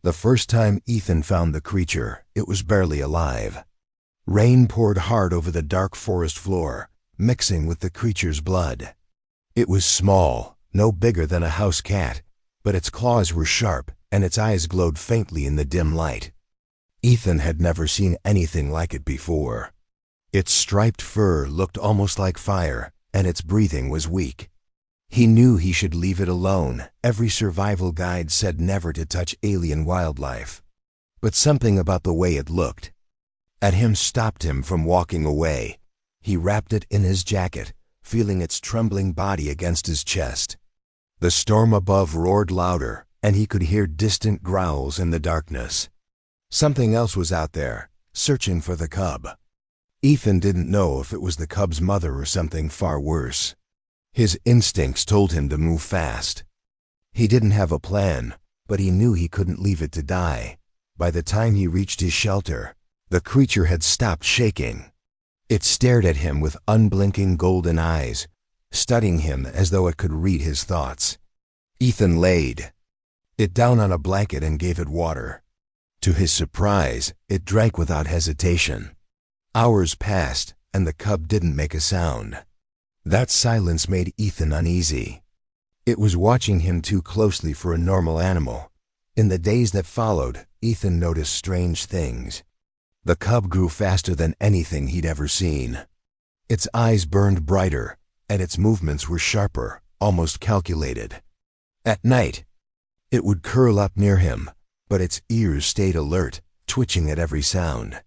The first time Ethan found the creature, it was barely alive. Rain poured hard over the dark forest floor, mixing with the creature's blood. It was small, no bigger than a house cat, but its claws were sharp and its eyes glowed faintly in the dim light. Ethan had never seen anything like it before. Its striped fur looked almost like fire, and its breathing was weak. He knew he should leave it alone. Every survival guide said never to touch alien wildlife. But something about the way it looked at him stopped him from walking away. He wrapped it in his jacket, feeling its trembling body against his chest. The storm above roared louder, and he could hear distant growls in the darkness. Something else was out there, searching for the cub. Ethan didn't know if it was the cub's mother or something far worse. His instincts told him to move fast. He didn't have a plan, but he knew he couldn't leave it to die. By the time he reached his shelter, the creature had stopped shaking. It stared at him with unblinking golden eyes, studying him as though it could read his thoughts. Ethan laid it down on a blanket and gave it water. To his surprise, it drank without hesitation. Hours passed, and the cub didn't make a sound. That silence made Ethan uneasy. It was watching him too closely for a normal animal. In the days that followed, Ethan noticed strange things. The cub grew faster than anything he'd ever seen. Its eyes burned brighter, and its movements were sharper, almost calculated. At night, it would curl up near him, but its ears stayed alert, twitching at every sound.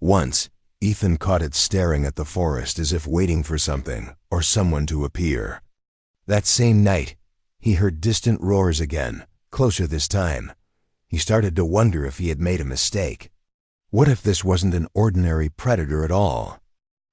Once, Ethan caught it staring at the forest as if waiting for something or someone to appear. That same night, he heard distant roars again, closer this time. He started to wonder if he had made a mistake. What if this wasn't an ordinary predator at all?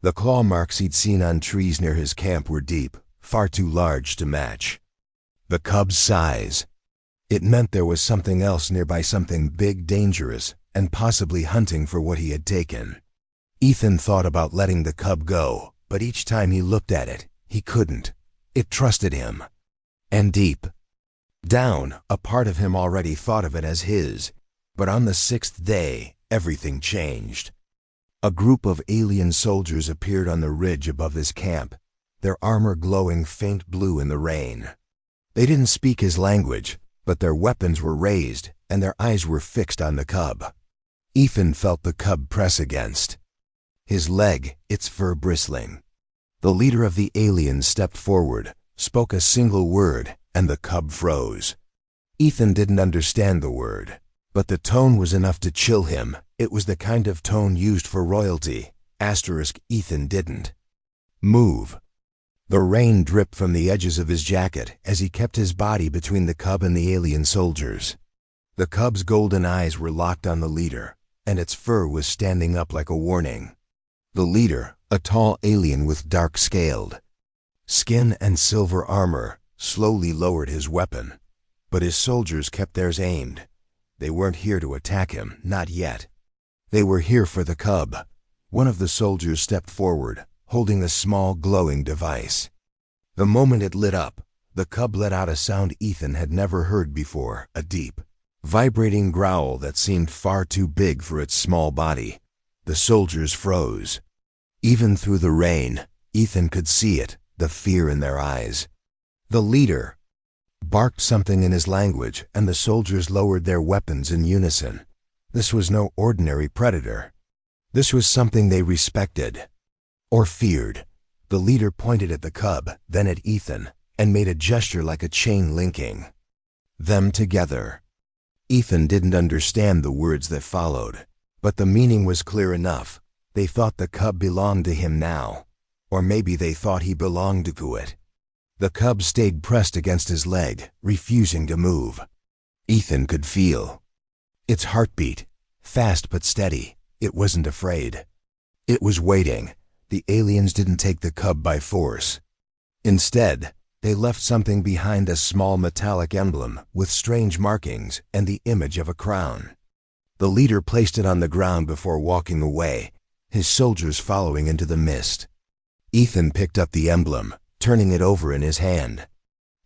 The claw marks he'd seen on trees near his camp were deep, far too large to match. The cub's size. It meant there was something else nearby, something big, dangerous, and possibly hunting for what he had taken. Ethan thought about letting the cub go, but each time he looked at it, he couldn't. It trusted him. And deep down, a part of him already thought of it as his. But on the sixth day, everything changed. A group of alien soldiers appeared on the ridge above his camp, their armor glowing faint blue in the rain. They didn't speak his language, but their weapons were raised and their eyes were fixed on the cub. Ethan felt the cub press against his leg, its fur bristling. The leader of the aliens stepped forward, spoke a single word, and the cub froze. Ethan didn't understand the word, but the tone was enough to chill him. It was the kind of tone used for royalty. Ethan didn't move. The rain dripped from the edges of his jacket as he kept his body between the cub and the alien soldiers. The cub's golden eyes were locked on the leader, and its fur was standing up like a warning. The leader, a tall alien with dark scaled skin and silver armor, slowly lowered his weapon, but his soldiers kept theirs aimed. They weren't here to attack him, not yet. They were here for the cub. One of the soldiers stepped forward, holding a small glowing device. The moment it lit up, the cub let out a sound Ethan had never heard before, a deep, vibrating growl that seemed far too big for its small body. The soldiers froze. Even through the rain, Ethan could see it, the fear in their eyes. The leader barked something in his language, and the soldiers lowered their weapons in unison. This was no ordinary predator. This was something they respected. Or feared. The leader pointed at the cub, then at Ethan, and made a gesture like a chain linking them together. Ethan didn't understand the words that followed, but the meaning was clear enough. They thought the cub belonged to him now, or maybe they thought he belonged to it. The cub stayed pressed against his leg, refusing to move. Ethan could feel its heartbeat, fast but steady. It wasn't afraid. It was waiting. The aliens didn't take the cub by force. Instead, they left something behind, a small metallic emblem with strange markings and the image of a crown. The leader placed it on the ground before walking away, his soldiers following into the mist. Ethan picked up the emblem, turning it over in his hand.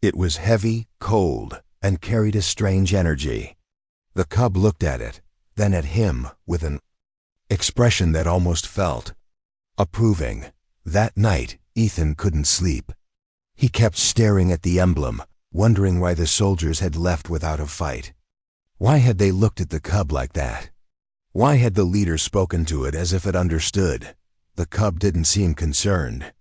It was heavy, cold, and carried a strange energy. The cub looked at it, then at him, with an expression that almost felt approving. That night, Ethan couldn't sleep. He kept staring at the emblem, wondering why the soldiers had left without a fight. Why had they looked at the cub like that? Why had the leader spoken to it as if it understood? The cub didn't seem concerned.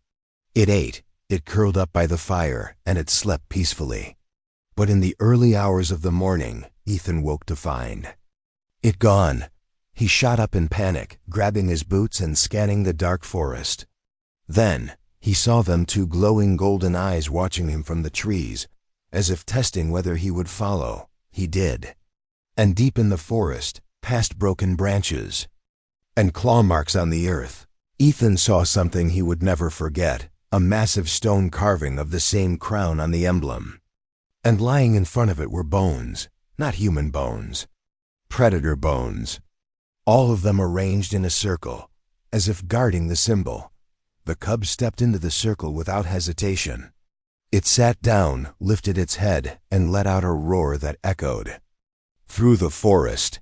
It ate, it curled up by the fire, and it slept peacefully. But in the early hours of the morning, Ethan woke to find it gone. He shot up in panic, grabbing his boots and scanning the dark forest. Then, he saw them two glowing golden eyes watching him from the trees, as if testing whether he would follow. He did. And deep in the forest, past broken branches and claw marks on the earth, Ethan saw something he would never forget, a massive stone carving of the same crown on the emblem. And lying in front of it were bones, not human bones, predator bones. All of them arranged in a circle, as if guarding the symbol. The cub stepped into the circle without hesitation. It sat down, lifted its head, and let out a roar that echoed through the forest.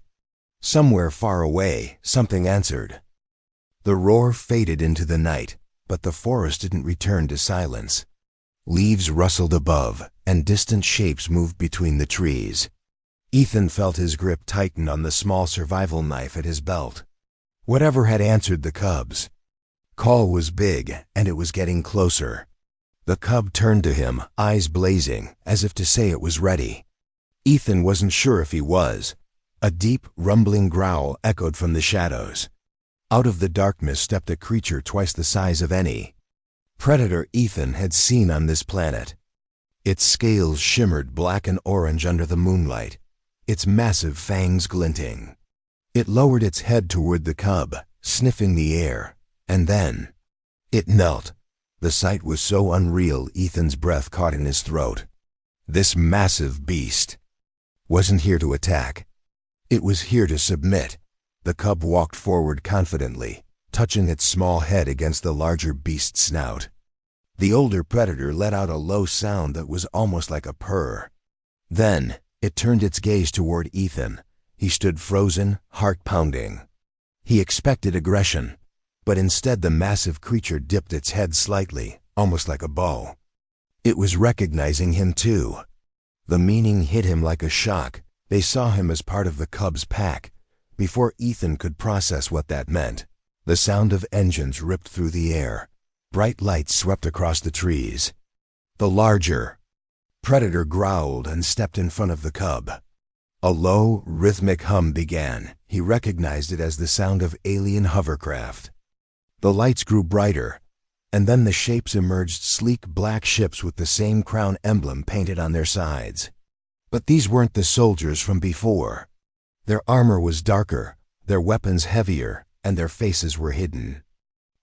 Somewhere far away, something answered. The roar faded into the night, but the forest didn't return to silence. Leaves rustled above, and distant shapes moved between the trees. Ethan felt his grip tighten on the small survival knife at his belt. Whatever had answered the cub's call was big, and it was getting closer. The cub turned to him, eyes blazing, as if to say it was ready. Ethan wasn't sure if he was. A deep, rumbling growl echoed from the shadows. Out of the darkness stepped a creature twice the size of any predator Ethan had seen on this planet. Its scales shimmered black and orange under the moonlight, its massive fangs glinting. It lowered its head toward the cub, sniffing the air, and then it knelt. The sight was so unreal Ethan's breath caught in his throat. This massive beast wasn't here to attack. It was here to submit. The cub walked forward confidently, touching its small head against the larger beast's snout. The older predator let out a low sound that was almost like a purr. Then, it turned its gaze toward Ethan. He stood frozen, heart pounding. He expected aggression, but instead the massive creature dipped its head slightly, almost like a bow. It was recognizing him too. The meaning hit him like a shock. They saw him as part of the cub's pack. Before Ethan could process what that meant, the sound of engines ripped through the air. Bright lights swept across the trees. The larger predator growled and stepped in front of the cub. A low, rhythmic hum began. He recognized it as the sound of alien hovercraft. The lights grew brighter, and then the shapes emerged, sleek black ships with the same crown emblem painted on their sides. But these weren't the soldiers from before. Their armor was darker, their weapons heavier, and their faces were hidden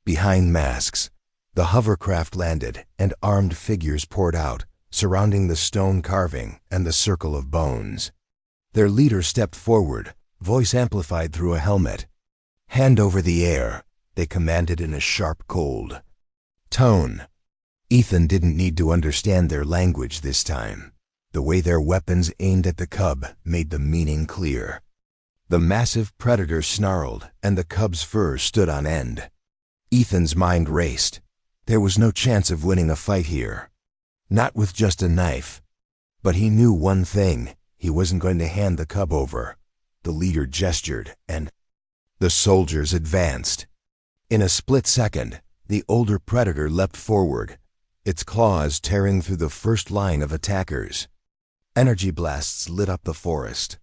behind masks. The hovercraft landed, and armed figures poured out, surrounding the stone carving and the circle of bones. Their leader stepped forward, voice amplified through a helmet. "Hand over the heir," they commanded in a sharp, cold tone. Ethan didn't need to understand their language this time. The way their weapons aimed at the cub made the meaning clear. The massive predator snarled, and the cub's fur stood on end. Ethan's mind raced. There was no chance of winning a fight here. Not with just a knife. But he knew one thing. He wasn't going to hand the cub over. The leader gestured, and the soldiers advanced. In a split second, the older predator leapt forward, its claws tearing through the first line of attackers. Energy blasts lit up the forest.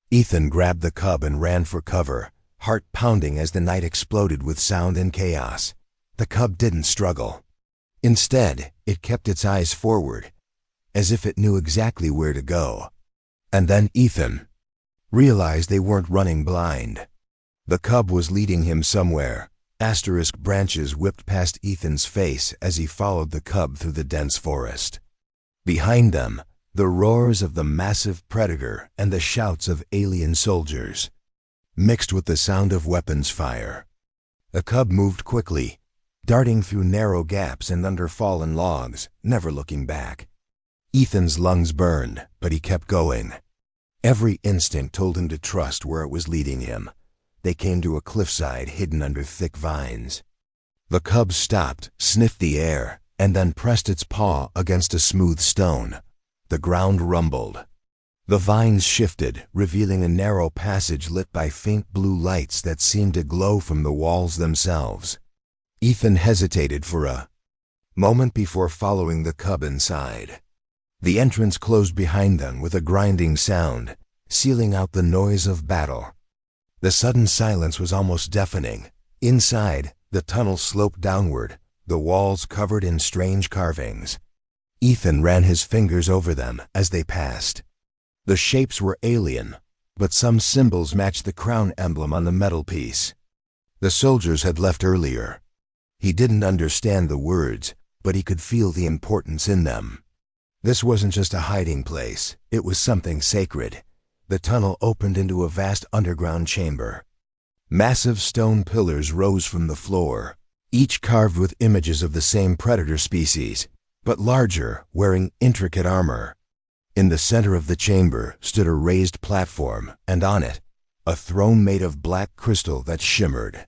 Ethan grabbed the cub and ran for cover, heart pounding as the night exploded with sound and chaos. The cub didn't struggle. Instead, it kept its eyes forward, as if it knew exactly where to go. And then Ethan realized they weren't running blind. The cub was leading him somewhere. Asterisk branches whipped past Ethan's face as he followed the cub through the dense forest. Behind them, the roars of the massive predator and the shouts of alien soldiers mixed with the sound of weapons fire. The cub moved quickly, darting through narrow gaps and under fallen logs, never looking back. Ethan's lungs burned, but he kept going. Every instinct told him to trust where it was leading him. They came to a cliffside hidden under thick vines. The cub stopped, sniffed the air, and then pressed its paw against a smooth stone. The ground rumbled. The vines shifted, revealing a narrow passage lit by faint blue lights that seemed to glow from the walls themselves. Ethan hesitated for a moment before following the cub inside. The entrance closed behind them with a grinding sound, sealing out the noise of battle. The sudden silence was almost deafening. Inside, the tunnel sloped downward, the walls covered in strange carvings. Ethan ran his fingers over them as they passed. The shapes were alien, but some symbols matched the crown emblem on the metal piece. The soldiers had left earlier. He didn't understand the words, but he could feel the importance in them. This wasn't just a hiding place, it was something sacred. The tunnel opened into a vast underground chamber. Massive stone pillars rose from the floor, each carved with images of the same predator species, but larger, wearing intricate armor. In the center of the chamber stood a raised platform, and on it, a throne made of black crystal that shimmered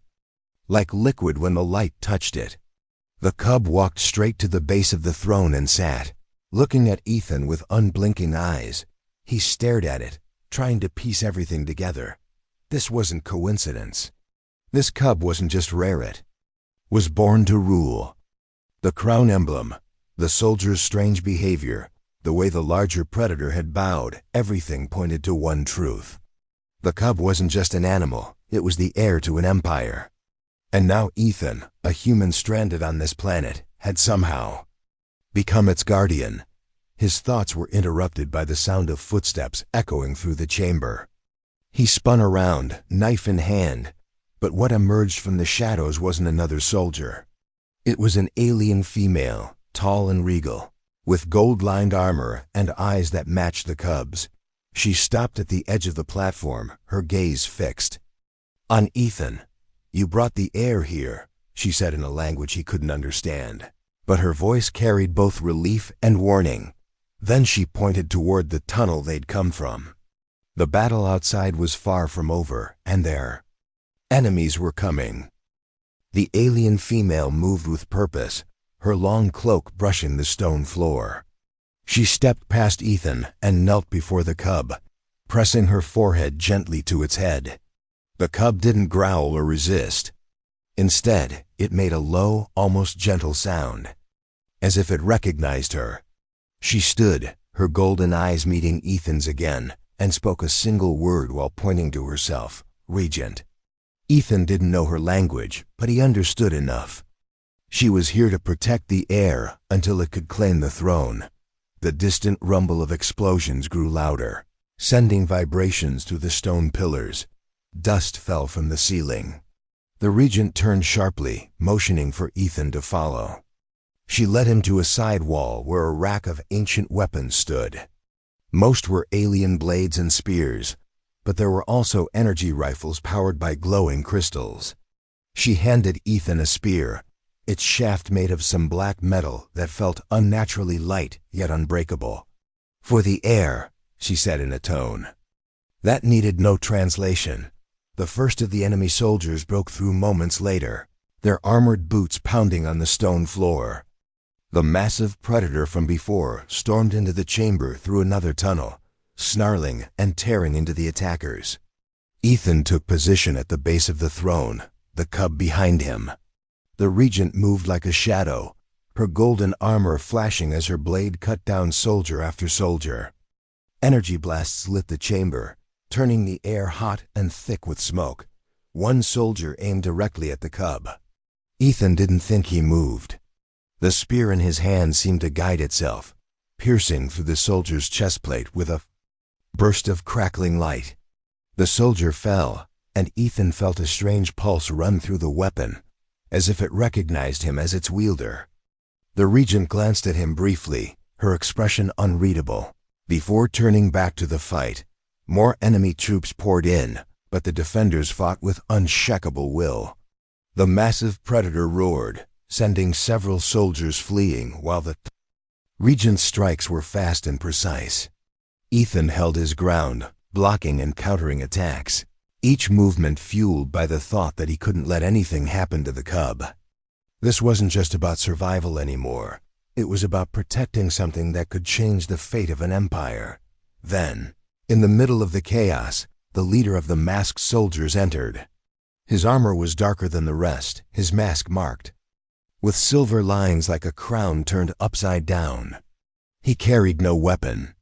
like liquid when the light touched it. The cub walked straight to the base of the throne and sat, looking at Ethan with unblinking eyes. He stared at it, trying to piece everything together. This wasn't coincidence. This cub wasn't just rare, it was born to rule. The crown emblem, the soldier's strange behavior, the way the larger predator had bowed, everything pointed to one truth. The cub wasn't just an animal, it was the heir to an empire. And now Ethan, a human stranded on this planet, had somehow become its guardian. His thoughts were interrupted by the sound of footsteps echoing through the chamber. He spun around, knife in hand, but what emerged from the shadows wasn't another soldier. It was an alien female, tall and regal, with gold-lined armor and eyes that matched the cub's. She stopped at the edge of the platform, her gaze fixed on Ethan. "You brought the heir here," she said in a language he couldn't understand, but her voice carried both relief and warning. Then she pointed toward the tunnel they'd come from. The battle outside was far from over, and their enemies were coming. The alien female moved with purpose, her long cloak brushing the stone floor. She stepped past Ethan and knelt before the cub, pressing her forehead gently to its head. The cub didn't growl or resist. Instead, it made a low, almost gentle sound, as if it recognized her. She stood, her golden eyes meeting Ethan's again, and spoke a single word while pointing to herself, "Regent." Ethan didn't know her language, but he understood enough. She was here to protect the heir until it could claim the throne. The distant rumble of explosions grew louder, sending vibrations through the stone pillars. Dust fell from the ceiling. The regent turned sharply, motioning for Ethan to follow. She led him to a side wall where a rack of ancient weapons stood. Most were alien blades and spears, but there were also energy rifles powered by glowing crystals. She handed Ethan a spear, its shaft made of some black metal that felt unnaturally light yet unbreakable. "For the heir," she said in a tone that needed no translation. The first of the enemy soldiers broke through moments later, their armored boots pounding on the stone floor. The massive predator from before stormed into the chamber through another tunnel, snarling and tearing into the attackers. Ethan took position at the base of the throne, the cub behind him. The regent moved like a shadow, her golden armor flashing as her blade cut down soldier after soldier. Energy blasts lit the chamber, turning the air hot and thick with smoke. One soldier aimed directly at the cub. Ethan didn't think he moved. The spear in his hand seemed to guide itself, piercing through the soldier's chestplate with a burst of crackling light. The soldier fell, and Ethan felt a strange pulse run through the weapon, as if it recognized him as its wielder. The regent glanced at him briefly, her expression unreadable. Before turning back to the fight, more enemy troops poured in, but the defenders fought with unshakable will. The massive predator roared, sending several soldiers fleeing, while the regent's strikes were fast and precise. Ethan held his ground, blocking and countering attacks, each movement fueled by the thought that he couldn't let anything happen to the cub. This wasn't just about survival anymore. It was about protecting something that could change the fate of an empire. Then, in the middle of the chaos, the leader of the masked soldiers entered. His armor was darker than the rest, his mask marked, with silver lines like a crown turned upside down. He carried no weapon.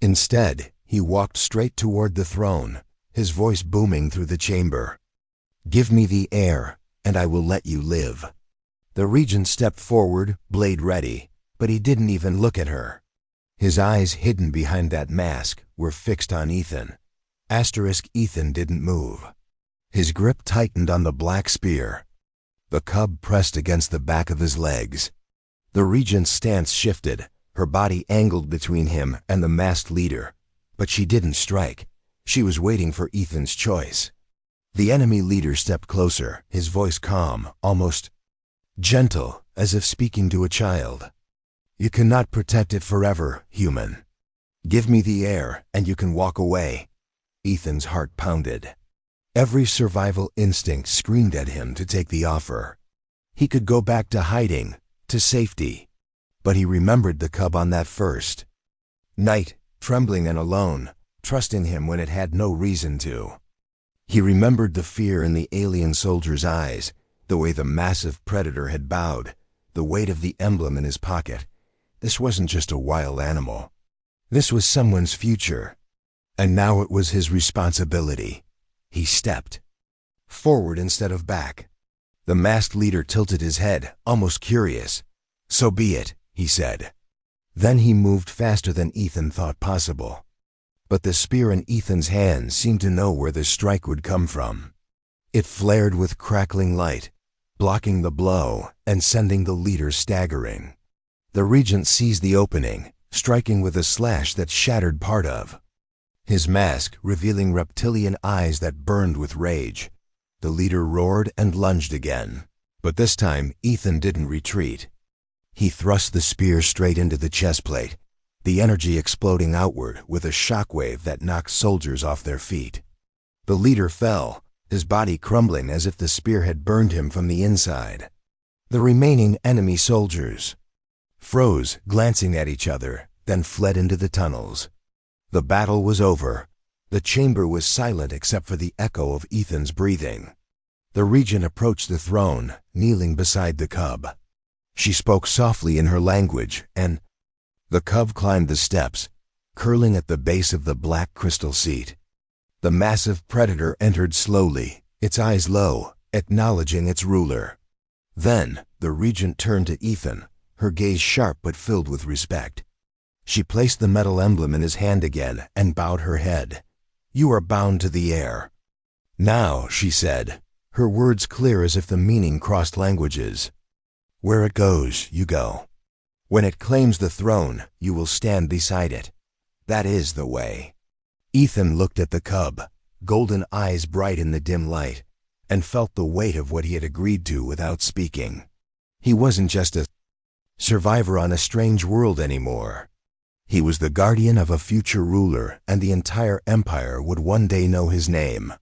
Instead, he walked straight toward the throne, his voice booming through the chamber. "Give me the heir, and I will let you live." The regent stepped forward, blade ready, but he didn't even look at her. His eyes, hidden behind that mask, were fixed on Ethan. Ethan didn't move. His grip tightened on the black spear. The cub pressed against the back of his legs. The regent's stance shifted, her body angled between him and the masked leader. But she didn't strike. She was waiting for Ethan's choice. The enemy leader stepped closer, his voice calm, almost gentle, as if speaking to a child. "You cannot protect it forever, human. Give me the heir, and you can walk away." Ethan's heart pounded. Every survival instinct screamed at him to take the offer. He could go back to hiding, to safety. But he remembered the cub on that first night, trembling and alone, trusting him when it had no reason to. He remembered the fear in the alien soldier's eyes, the way the massive predator had bowed, the weight of the emblem in his pocket. This wasn't just a wild animal. This was someone's future. And now it was his responsibility. He stepped forward instead of back. The masked leader tilted his head, almost curious. "So be it," he said. Then he moved faster than Ethan thought possible. But the spear in Ethan's hand seemed to know where the strike would come from. It flared with crackling light, blocking the blow and sending the leader staggering. The regent seized the opening, striking with a slash that shattered part of his mask, revealing reptilian eyes that burned with rage. The leader roared and lunged again. But this time, Ethan didn't retreat. He thrust the spear straight into the chest plate, the energy exploding outward with a shockwave that knocked soldiers off their feet. The leader fell, his body crumbling as if the spear had burned him from the inside. The remaining enemy soldiers froze, glancing at each other, then fled into the tunnels. The battle was over. The chamber was silent except for the echo of Ethan's breathing. The regent approached the throne, kneeling beside the cub. She spoke softly in her language, and the cub climbed the steps, curling at the base of the black crystal seat. The massive predator entered slowly, its eyes low, acknowledging its ruler. Then the regent turned to Ethan, her gaze sharp but filled with respect. She placed the metal emblem in his hand again and bowed her head. "You are bound to the heir." "Now," she said, her words clear as if the meaning crossed languages. "Where it goes, you go. When it claims the throne, you will stand beside it. That is the way." Ethan looked at the cub, golden eyes bright in the dim light, and felt the weight of what he had agreed to without speaking. He wasn't just a survivor on a strange world anymore. He was the guardian of a future ruler, and the entire empire would one day know his name.